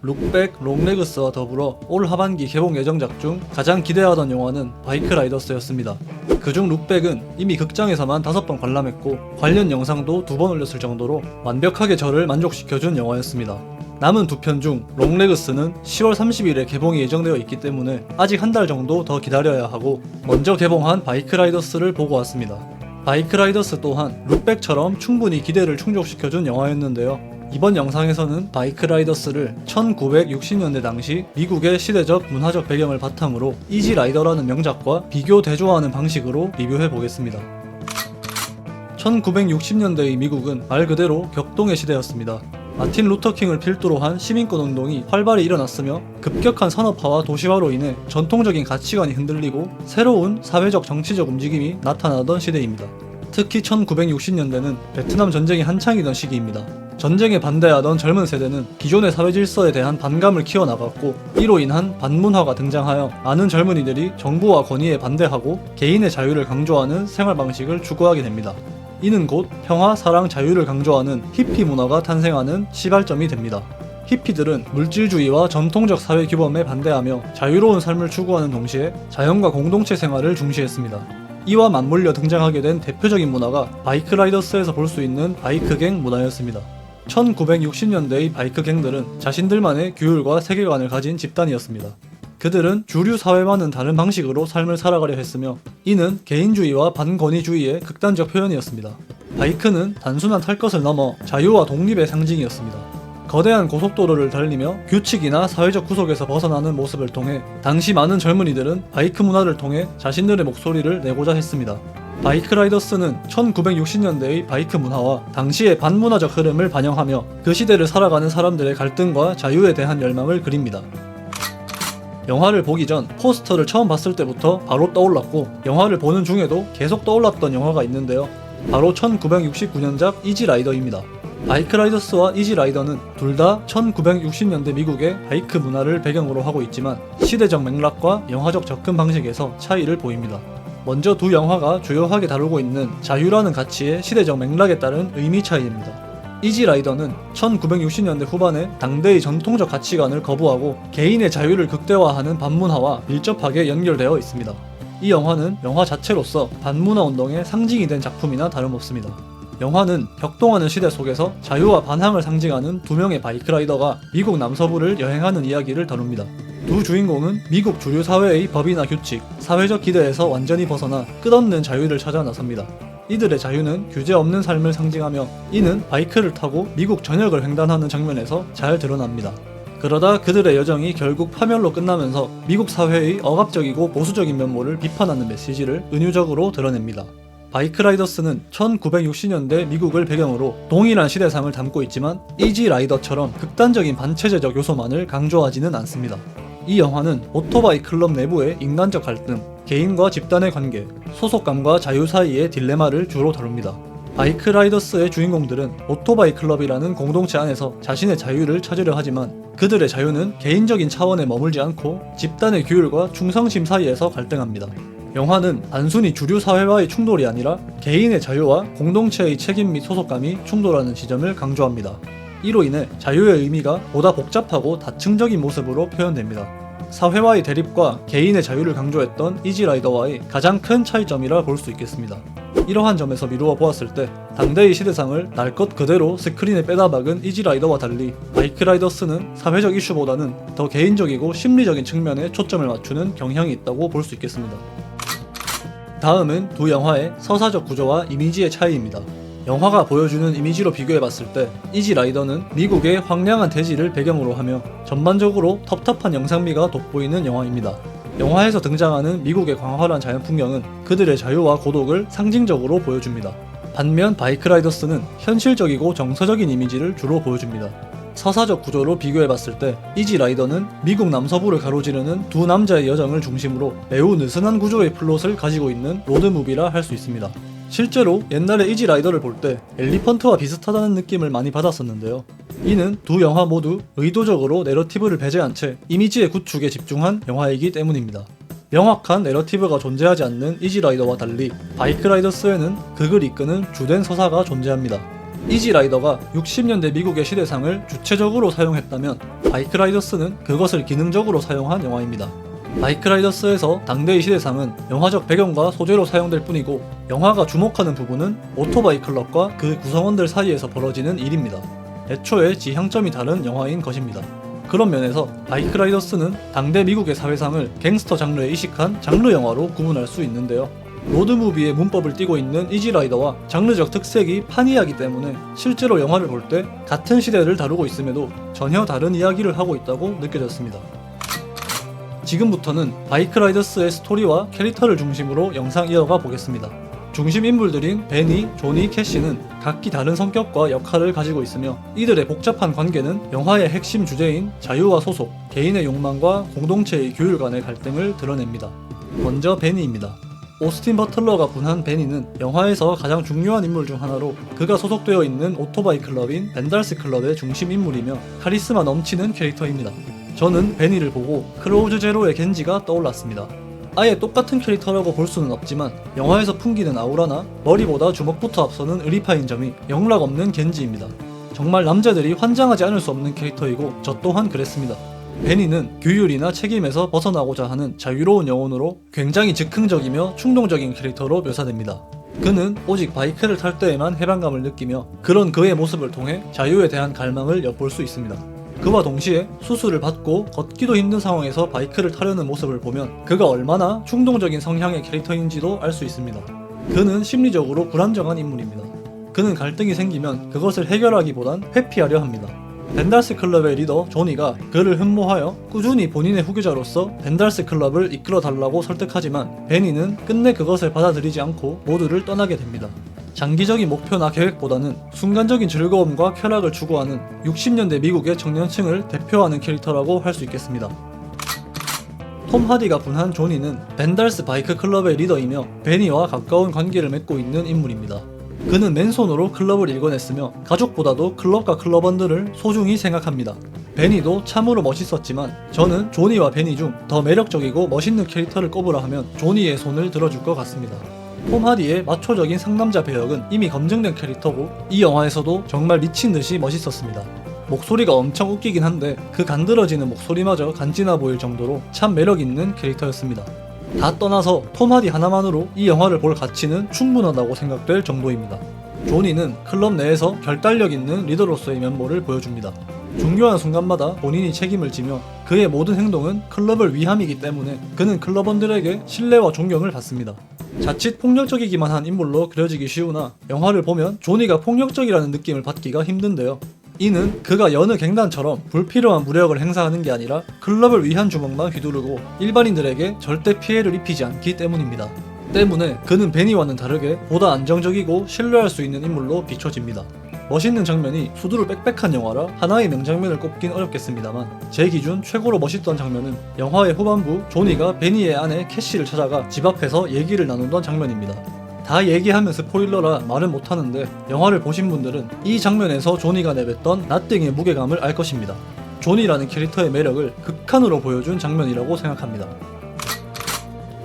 룩백, 롱레그스와 더불어 올 하반기 개봉 예정작 중 가장 기대하던 영화는 바이크라이더스였습니다. 그중 룩백은 이미 극장에서만 5번 관람했고 관련 영상도 2번 올렸을 정도로 완벽하게 저를 만족시켜준 영화였습니다. 남은 두 편 중 롱레그스는 10월 30일에 개봉이 예정되어 있기 때문에 아직 한 달 정도 더 기다려야 하고 먼저 개봉한 바이크라이더스를 보고 왔습니다. 바이크라이더스 또한 룩백처럼 충분히 기대를 충족시켜준 영화였는데요. 이번 영상에서는 바이크라이더스를 1960년대 당시 미국의 시대적 문화적 배경을 바탕으로 이지라이더라는 명작과 비교 대조하는 방식으로 리뷰해보겠습니다. 1960년대의 미국은 말 그대로 격동의 시대였습니다. 마틴 루터킹을 필두로 한 시민권 운동이 활발히 일어났으며 급격한 산업화와 도시화로 인해 전통적인 가치관이 흔들리고 새로운 사회적 정치적 움직임이 나타나던 시대입니다. 특히 1960년대는 베트남 전쟁이 한창이던 시기입니다. 전쟁에 반대하던 젊은 세대는 기존의 사회 질서에 대한 반감을 키워나갔고 이로 인한 반문화가 등장하여 많은 젊은이들이 정부와 권위에 반대하고 개인의 자유를 강조하는 생활 방식을 추구하게 됩니다. 이는 곧 평화, 사랑, 자유를 강조하는 히피 문화가 탄생하는 시발점이 됩니다. 히피들은 물질주의와 전통적 사회 규범에 반대하며 자유로운 삶을 추구하는 동시에 자연과 공동체 생활을 중시했습니다. 이와 맞물려 등장하게 된 대표적인 문화가 바이크라이더스에서 볼 수 있는 바이크갱 문화였습니다. 1960년대의 바이크갱들은 자신들만의 규율과 세계관을 가진 집단이었습니다. 그들은 주류 사회와는 다른 방식으로 삶을 살아가려 했으며 이는 개인주의와 반권위주의의 극단적 표현이었습니다. 바이크는 단순한 탈 것을 넘어 자유와 독립의 상징이었습니다. 거대한 고속도로를 달리며 규칙이나 사회적 구속에서 벗어나는 모습을 통해 당시 많은 젊은이들은 바이크 문화를 통해 자신들의 목소리를 내고자 했습니다. 바이크라이더스는 1960년대의 바이크 문화와 당시의 반문화적 흐름을 반영하며 그 시대를 살아가는 사람들의 갈등과 자유에 대한 열망을 그립니다. 영화를 보기 전 포스터를 처음 봤을 때부터 바로 떠올랐고 영화를 보는 중에도 계속 떠올랐던 영화가 있는데요. 바로 1969년작 이지라이더입니다. 바이크라이더스와 이지라이더는 둘 다 1960년대 미국의 바이크 문화를 배경으로 하고 있지만 시대적 맥락과 영화적 접근 방식에서 차이를 보입니다. 먼저 두 영화가 주요하게 다루고 있는 자유라는 가치의 시대적 맥락에 따른 의미 차이입니다. 이지라이더는 1960년대 후반에 당대의 전통적 가치관을 거부하고 개인의 자유를 극대화하는 반문화와 밀접하게 연결되어 있습니다. 이 영화는 영화 자체로서 반문화 운동의 상징이 된 작품이나 다름없습니다. 영화는 격동하는 시대 속에서 자유와 반항을 상징하는 두 명의 바이크라이더가 미국 남서부를 여행하는 이야기를 다룹니다. 두 주인공은 미국 주류 사회의 법이나 규칙, 사회적 기대에서 완전히 벗어나 끝없는 자유를 찾아 나섭니다. 이들의 자유는 규제 없는 삶을 상징하며 이는 바이크를 타고 미국 전역을 횡단하는 장면에서 잘 드러납니다. 그러다 그들의 여정이 결국 파멸로 끝나면서 미국 사회의 억압적이고 보수적인 면모를 비판하는 메시지를 은유적으로 드러냅니다. 바이크라이더스는 1960년대 미국을 배경으로 동일한 시대상을 담고 있지만 이지라이더처럼 극단적인 반체제적 요소만을 강조하지는 않습니다. 이 영화는 오토바이 클럽 내부의 인간적 갈등, 개인과 집단의 관계, 소속감과 자유 사이의 딜레마를 주로 다룹니다. 바이크라이더스의 주인공들은 오토바이 클럽이라는 공동체 안에서 자신의 자유를 찾으려 하지만 그들의 자유는 개인적인 차원에 머물지 않고 집단의 규율과 충성심 사이에서 갈등합니다. 영화는 단순히 주류 사회와의 충돌이 아니라 개인의 자유와 공동체의 책임 및 소속감이 충돌하는 지점을 강조합니다. 이로 인해 자유의 의미가 보다 복잡하고 다층적인 모습으로 표현됩니다. 사회와의 대립과 개인의 자유를 강조했던 이지라이더와의 가장 큰 차이점이라 볼 수 있겠습니다. 이러한 점에서 미루어 보았을 때 당대의 시대상을 날 것 그대로 스크린에 빼다 박은 이지라이더와 달리 바이크라이더스는 사회적 이슈보다는 더 개인적이고 심리적인 측면에 초점을 맞추는 경향이 있다고 볼 수 있겠습니다. 다음은 두 영화의 서사적 구조와 이미지의 차이입니다. 영화가 보여주는 이미지로 비교해봤을 때 이지라이더는 미국의 황량한 대지를 배경으로 하며 전반적으로 텁텁한 영상미가 돋보이는 영화입니다. 영화에서 등장하는 미국의 광활한 자연 풍경은 그들의 자유와 고독을 상징적으로 보여줍니다. 반면 바이크라이더스는 현실적이고 정서적인 이미지를 주로 보여줍니다. 서사적 구조로 비교해봤을 때 이지라이더는 미국 남서부를 가로지르는 두 남자의 여정을 중심으로 매우 느슨한 구조의 플롯을 가지고 있는 로드무비라 할 수 있습니다. 실제로 옛날에 이지라이더를 볼 때 엘리펀트와 비슷하다는 느낌을 많이 받았었는데요. 이는 두 영화 모두 의도적으로 내러티브를 배제한 채 이미지의 구축에 집중한 영화이기 때문입니다. 명확한 내러티브가 존재하지 않는 이지라이더와 달리 바이크라이더스에는 극을 이끄는 주된 서사가 존재합니다. 이지라이더가 60년대 미국의 시대상을 주체적으로 사용했다면 바이크라이더스는 그것을 기능적으로 사용한 영화입니다. 바이크라이더스에서 당대의 시대상은 영화적 배경과 소재로 사용될 뿐이고 영화가 주목하는 부분은 오토바이 클럽과 그 구성원들 사이에서 벌어지는 일입니다. 애초에 지향점이 다른 영화인 것입니다. 그런 면에서 바이크라이더스는 당대 미국의 사회상을 갱스터 장르에 이식한 장르 영화로 구분할 수 있는데요. 로드무비의 문법을 띠고 있는 이지라이더와 장르적 특색이 판이하기 때문에 실제로 영화를 볼 때 같은 시대를 다루고 있음에도 전혀 다른 이야기를 하고 있다고 느껴졌습니다. 지금부터는 바이크라이더스의 스토리와 캐릭터를 중심으로 영상 이어가 보겠습니다. 중심 인물들인 베니, 조니, 캐시는 각기 다른 성격과 역할을 가지고 있으며 이들의 복잡한 관계는 영화의 핵심 주제인 자유와 소속, 개인의 욕망과 공동체의 규율 간의 갈등을 드러냅니다. 먼저 베니입니다. 오스틴 버틀러가 분한 베니는 영화에서 가장 중요한 인물 중 하나로 그가 소속되어 있는 오토바이 클럽인 벤달스 클럽의 중심 인물이며 카리스마 넘치는 캐릭터입니다. 저는 베니를 보고 크로우즈 제로의 겐지가 떠올랐습니다. 아예 똑같은 캐릭터라고 볼 수는 없지만 영화에서 풍기는 아우라나 머리보다 주먹부터 앞서는 의리파인 점이 영락없는 겐지입니다. 정말 남자들이 환장하지 않을 수 없는 캐릭터이고 저 또한 그랬습니다. 베니는 규율이나 책임에서 벗어나고자 하는 자유로운 영혼으로 굉장히 즉흥적이며 충동적인 캐릭터로 묘사됩니다. 그는 오직 바이크를 탈 때에만 해방감을 느끼며 그런 그의 모습을 통해 자유에 대한 갈망을 엿볼 수 있습니다. 그와 동시에 수술을 받고 걷기도 힘든 상황에서 바이크를 타려는 모습을 보면 그가 얼마나 충동적인 성향의 캐릭터인지도 알 수 있습니다. 그는 심리적으로 불안정한 인물입니다. 그는 갈등이 생기면 그것을 해결하기보단 회피하려 합니다. 벤달스 클럽의 리더 조니가 그를 흠모하여 꾸준히 본인의 후계자로서 벤달스 클럽을 이끌어 달라고 설득하지만 베니는 끝내 그것을 받아들이지 않고 모두를 떠나게 됩니다. 장기적인 목표나 계획보다는 순간적인 즐거움과 쾌락을 추구하는 60년대 미국의 청년층을 대표하는 캐릭터라고 할 수 있겠습니다. 톰 하디가 분한 조니는 벤달스 바이크 클럽의 리더이며 베니와 가까운 관계를 맺고 있는 인물입니다. 그는 맨손으로 클럽을 일궈냈으며 가족보다도 클럽과 클럽원들을 소중히 생각합니다. 베니도 참으로 멋있었지만 저는 조니와 베니 중 더 매력적이고 멋있는 캐릭터를 꼽으라 하면 조니의 손을 들어줄 것 같습니다. 톰 하디의 마초적인 상남자 배역은 이미 검증된 캐릭터고 이 영화에서도 정말 미친듯이 멋있었습니다. 목소리가 엄청 웃기긴 한데 그 간드러지는 목소리마저 간지나 보일 정도로 참 매력있는 캐릭터였습니다. 다 떠나서 톰 하디 하나만으로 이 영화를 볼 가치는 충분하다고 생각될 정도입니다. 조니는 클럽 내에서 결단력 있는 리더로서의 면모를 보여줍니다. 중요한 순간마다 본인이 책임을 지며 그의 모든 행동은 클럽을 위함이기 때문에 그는 클럽원들에게 신뢰와 존경을 받습니다. 자칫 폭력적이기만 한 인물로 그려지기 쉬우나 영화를 보면 조니가 폭력적이라는 느낌을 받기가 힘든데요. 이는 그가 여느 갱단처럼 불필요한 무력을 행사하는 게 아니라 클럽을 위한 주먹만 휘두르고 일반인들에게 절대 피해를 입히지 않기 때문입니다. 때문에 그는 베니와는 다르게 보다 안정적이고 신뢰할 수 있는 인물로 비춰집니다. 멋있는 장면이 수두룩 빽빽한 영화라 하나의 명장면을 꼽긴 어렵겠습니다만 제 기준 최고로 멋있던 장면은 영화의 후반부 조니가 베니의 아내 캐시를 찾아가 집 앞에서 얘기를 나누던 장면입니다. 다 얘기하면 스포일러라 말은 못하는데 영화를 보신 분들은 이 장면에서 조니가 내뱉던 나띵의 무게감을 알 것입니다. 조니라는 캐릭터의 매력을 극한으로 보여준 장면이라고 생각합니다.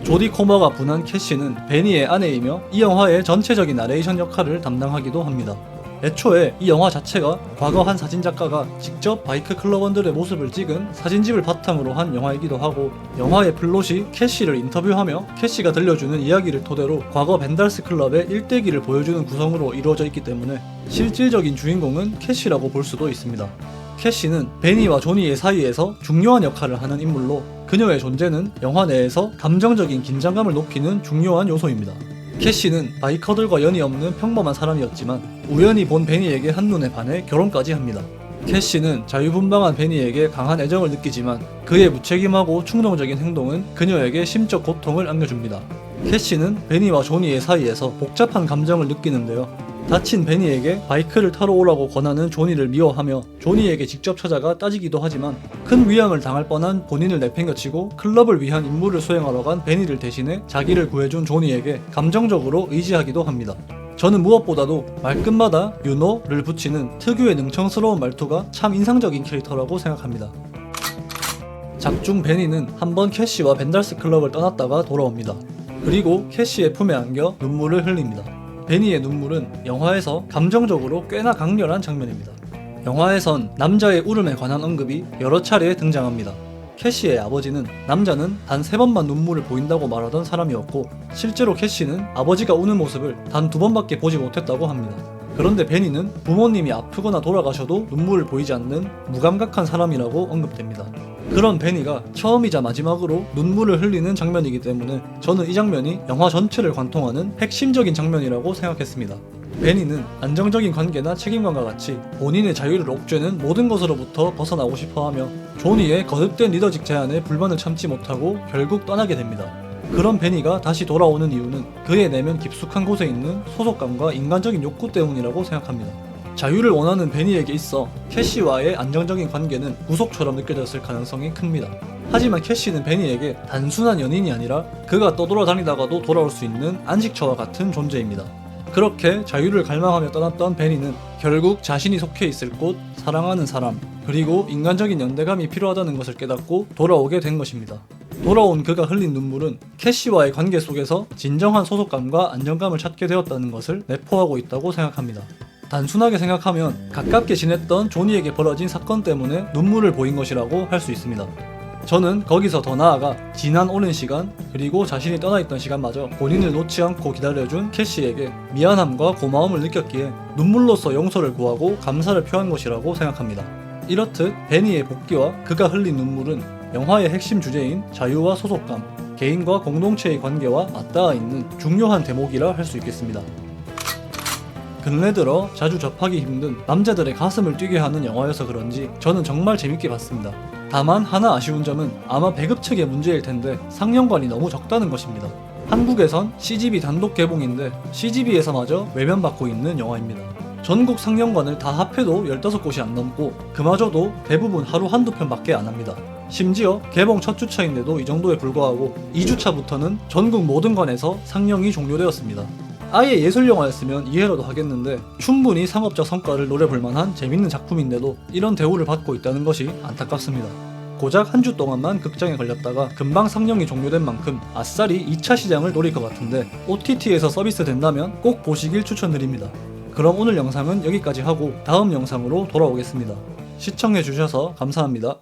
조디 코머가 분한 캐시는 베니의 아내이며 이 영화의 전체적인 나레이션 역할을 담당하기도 합니다. 애초에 이 영화 자체가 과거 한 사진작가가 직접 바이크 클럽원들의 모습을 찍은 사진집을 바탕으로 한 영화이기도 하고 영화의 플롯이 캐시를 인터뷰하며 캐시가 들려주는 이야기를 토대로 과거 벤달스 클럽의 일대기를 보여주는 구성으로 이루어져 있기 때문에 실질적인 주인공은 캐시라고 볼 수도 있습니다. 캐시는 베니와 조니의 사이에서 중요한 역할을 하는 인물로 그녀의 존재는 영화 내에서 감정적인 긴장감을 높이는 중요한 요소입니다. 캐시는 바이커들과 연이 없는 평범한 사람이었지만 우연히 본 베니에게 한눈에 반해 결혼까지 합니다. 캐시는 자유분방한 베니에게 강한 애정을 느끼지만 그의 무책임하고 충동적인 행동은 그녀에게 심적 고통을 안겨줍니다. 캐시는 베니와 조니의 사이에서 복잡한 감정을 느끼는데요. 다친 베니에게 바이크를 타러 오라고 권하는 조니를 미워하며 조니에게 직접 찾아가 따지기도 하지만 큰 위험을 당할 뻔한 본인을 내팽겨치고 클럽을 위한 임무를 수행하러 간 베니를 대신해 자기를 구해준 조니에게 감정적으로 의지하기도 합니다. 저는 무엇보다도 말끝마다 you know를 붙이는 특유의 능청스러운 말투가 참 인상적인 캐릭터라고 생각합니다. 작중 베니는 한번 캐시와 벤달스 클럽을 떠났다가 돌아옵니다. 그리고 캐시의 품에 안겨 눈물을 흘립니다. 베니의 눈물은 영화에서 감정적으로 꽤나 강렬한 장면입니다. 영화에선 남자의 울음에 관한 언급이 여러 차례 등장합니다. 캐시의 아버지는 남자는 단 3번만 눈물을 보인다고 말하던 사람이었고, 실제로 캐시는 아버지가 우는 모습을 단 2번밖에 보지 못했다고 합니다. 그런데 베니는 부모님이 아프거나 돌아가셔도 눈물을 보이지 않는 무감각한 사람이라고 언급됩니다. 그런 베니가 처음이자 마지막으로 눈물을 흘리는 장면이기 때문에 저는 이 장면이 영화 전체를 관통하는 핵심적인 장면이라고 생각했습니다. 베니는 안정적인 관계나 책임감과 같이 본인의 자유를 옥죄는 모든 것으로부터 벗어나고 싶어하며 조니의 거듭된 리더직 제안에 불만을 참지 못하고 결국 떠나게 됩니다. 그런 베니가 다시 돌아오는 이유는 그의 내면 깊숙한 곳에 있는 소속감과 인간적인 욕구 때문이라고 생각합니다. 자유를 원하는 베니에게 있어 캐시와의 안정적인 관계는 구속처럼 느껴졌을 가능성이 큽니다. 하지만 캐시는 베니에게 단순한 연인이 아니라 그가 떠돌아다니다가도 돌아올 수 있는 안식처와 같은 존재입니다. 그렇게 자유를 갈망하며 떠났던 베니는 결국 자신이 속해 있을 곳, 사랑하는 사람, 그리고 인간적인 연대감이 필요하다는 것을 깨닫고 돌아오게 된 것입니다. 돌아온 그가 흘린 눈물은 캐시와의 관계 속에서 진정한 소속감과 안정감을 찾게 되었다는 것을 내포하고 있다고 생각합니다. 단순하게 생각하면 가깝게 지냈던 조니에게 벌어진 사건 때문에 눈물을 보인 것이라고 할 수 있습니다. 저는 거기서 더 나아가 지난 오랜 시간, 그리고 자신이 떠나있던 시간마저 본인을 놓지 않고 기다려준 캐시에게 미안함과 고마움을 느꼈기에 눈물로써 용서를 구하고 감사를 표한 것이라고 생각합니다. 이렇듯 베니의 복귀와 그가 흘린 눈물은 영화의 핵심 주제인 자유와 소속감, 개인과 공동체의 관계와 맞닿아 있는 중요한 대목이라 할 수 있겠습니다. 근래 들어 자주 접하기 힘든 남자들의 가슴을 뛰게 하는 영화여서 그런지 저는 정말 재밌게 봤습니다. 다만 하나 아쉬운 점은 아마 배급 측의 문제일 텐데 상영관이 너무 적다는 것입니다. 한국에선 CGV 단독 개봉인데 CGV에서마저 외면받고 있는 영화입니다. 전국 상영관을 다 합해도 15곳이 안 넘고 그마저도 대부분 하루 한두 편밖에 안 합니다. 심지어 개봉 첫 주차인데도 이 정도에 불과하고 2주차부터는 전국 모든 관에서 상영이 종료되었습니다. 아예 예술영화였으면 이해라도 하겠는데 충분히 상업적 성과를 노려볼 만한 재밌는 작품인데도 이런 대우를 받고 있다는 것이 안타깝습니다. 고작 한 주 동안만 극장에 걸렸다가 금방 상영이 종료된 만큼 아싸리 2차 시장을 노릴 것 같은데 OTT에서 서비스 된다면 꼭 보시길 추천드립니다. 그럼 오늘 영상은 여기까지 하고 다음 영상으로 돌아오겠습니다. 시청해주셔서 감사합니다.